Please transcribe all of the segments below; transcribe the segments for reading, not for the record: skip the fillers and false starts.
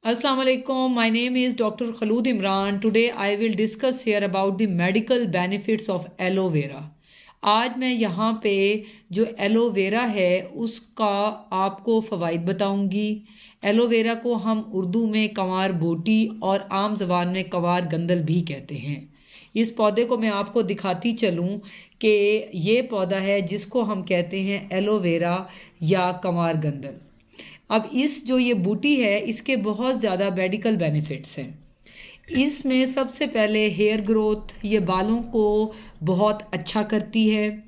Assalamu alaikum. My name is Dr. Khalud Imran. Today I will discuss here about the medical benefits of aloe vera. आज मैं यहाँ पे जो aloe vera है उसका आपको फ़वाइद बताऊँगी। एलोवेरा को हम उर्दू में कंवार बोटी और आम ज़बान में कंवार गंदल भी कहते हैं। इस पौधे को मैं आपको दिखाती चलूँ कि ये पौधा है जिसको हम कहते हैं एलोवेरा या कंवार गंदल। अब इस जो ये बूटी है इसके बहुत ज़्यादा मेडिकल बेनिफिट्स हैं। इसमें सबसे पहले हेयर ग्रोथ, ये बालों को बहुत अच्छा करती है।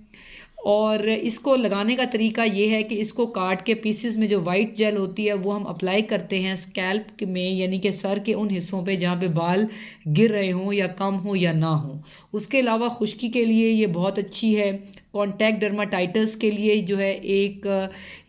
और इसको लगाने का तरीका ये है कि इसको काट के पीसेस में जो वाइट जेल होती है वो हम अप्लाई करते हैं स्कैल्प में, यानी कि सर के उन हिस्सों पे जहाँ पे बाल गिर रहे हों या कम हो या ना हो। उसके अलावा खुश्की के लिए ये बहुत अच्छी है। कॉन्टैक्ट डर्माटाइटिस के लिए जो है एक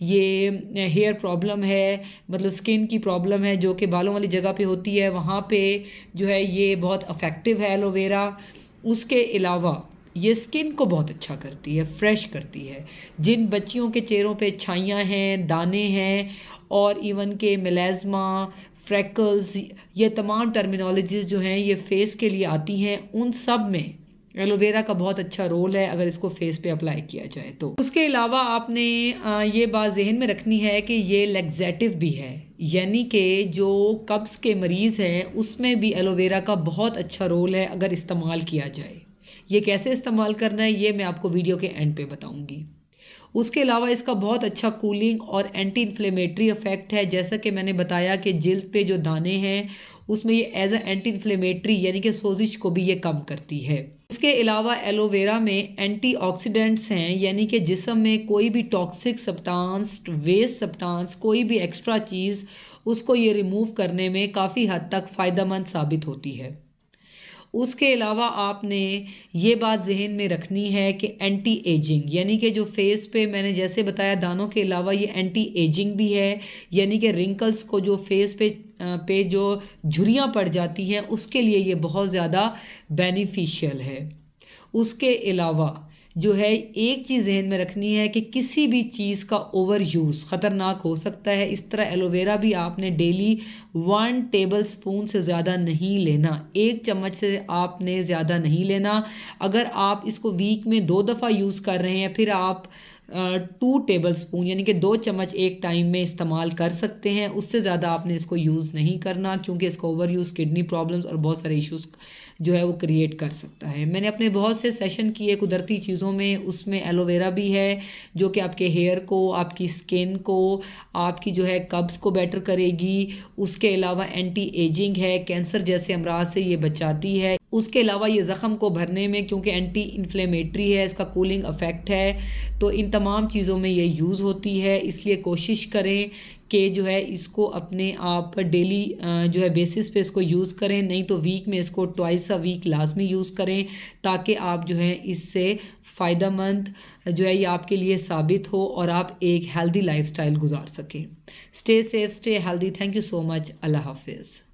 ये हेयर प्रॉब्लम है, मतलब स्किन की प्रॉब्लम है जो कि बालों वाली जगह पे होती है, वहाँ पे जो है ये बहुत इफ़ेक्टिव है एलोवेरा। उसके अलावा ये स्किन को बहुत अच्छा करती है, फ्रेश करती है। जिन बच्चियों के चेहरों पे छाइयाँ हैं, दाने हैं और इवन के मेलाज़्मा, फ्रेकल्स, ये तमाम टर्मिनोलॉजीज़ जो हैं ये फेस के लिए आती हैं, उन सब में एलोवेरा का बहुत अच्छा रोल है अगर इसको फेस पे अप्लाई किया जाए तो। उसके अलावा आपने ये बात जहन में रखनी है कि ये लैक्सेटिव भी है, यानी कि जो कब्ज़ के मरीज़ हैं उसमें भी एलोवेरा का बहुत अच्छा रोल है अगर इस्तेमाल किया जाए। ये कैसे इस्तेमाल करना है ये मैं आपको वीडियो के एंड पे बताऊंगी। उसके अलावा इसका बहुत अच्छा कूलिंग और एंटी इन्फ्लेमेटरी इफ़ेक्ट है। जैसा कि मैंने बताया कि जिल्द पे जो दाने हैं उसमें ये एज अ एंटी इन्फ्लेमेटरी यानी कि सोजिश को भी ये कम करती है। इसके अलावा एलोवेरा में एंटीऑक्सीडेंट्स हैं, यानी कि जिस्म में कोई भी टॉक्सिक सब्सटेंस, वेस्ट सब्सटेंस, कोई भी एक्स्ट्रा चीज़ उसको ये रिमूव करने में काफ़ी हद तक फ़ायदेमंद साबित होती है। उसके अलावा आपने ये बात जहन में रखनी है कि एंटी एजिंग, यानी कि जो फेस पे मैंने जैसे बताया दानों के अलावा ये एंटी एजिंग भी है, यानी कि रिंकल्स को जो फेस पे जो झुर्रियाँ पड़ जाती हैं उसके लिए ये बहुत ज़्यादा बेनिफिशियल है। उसके अलावा जो है एक चीज़ जहन में रखनी है कि किसी भी चीज़ का ओवर यूज़ ख़तरनाक हो सकता है। इस तरह एलोवेरा भी आपने डेली 1 टेबल स्पून से ज़्यादा नहीं लेना, 1 चम्मच से आपने ज़्यादा नहीं लेना। अगर आप इसको वीक में 2 दफ़ा यूज़ कर रहे हैं फिर आप 2 टेबल स्पून यानी कि 2 चम्मच एक टाइम में इस्तेमाल कर सकते हैं। उससे ज़्यादा आपने इसको यूज़ नहीं करना क्योंकि इसका ओवर यूज़ किडनी प्रॉब्लम्स और बहुत सारे इश्यूज़ जो है वो क्रिएट कर सकता है। मैंने अपने बहुत से सेशन किए कुदरती चीज़ों में, उसमें एलोवेरा भी है जो कि आपके हेयर को, आपकी स्किन को, आपकी जो है कब्ज़ को बेटर करेगी। उसके अलावा एंटी एजिंग है, कैंसर जैसे अमराज से ये बचाती है। उसके अलावा ये ज़ख़म को भरने में, क्योंकि एंटी इन्फ्लेमेटरी है, इसका कूलिंग इफ़ेक्ट है, तो इन तमाम चीज़ों में ये यूज़ होती है। इसलिए कोशिश करें कि जो है इसको अपने आप डेली जो है बेसिस पे इसको यूज़ करें, नहीं तो वीक में इसको ट्वाइस अ वीक लाजमी यूज़ करें ताकि आप जो है इससे फ़ायदेमंद जो है ये आपके लिए साबित हो और आप एक हेल्दी लाइफस्टाइल गुजार सकें। Stay safe, stay healthy. Thank you so much. Allah हाफिज़।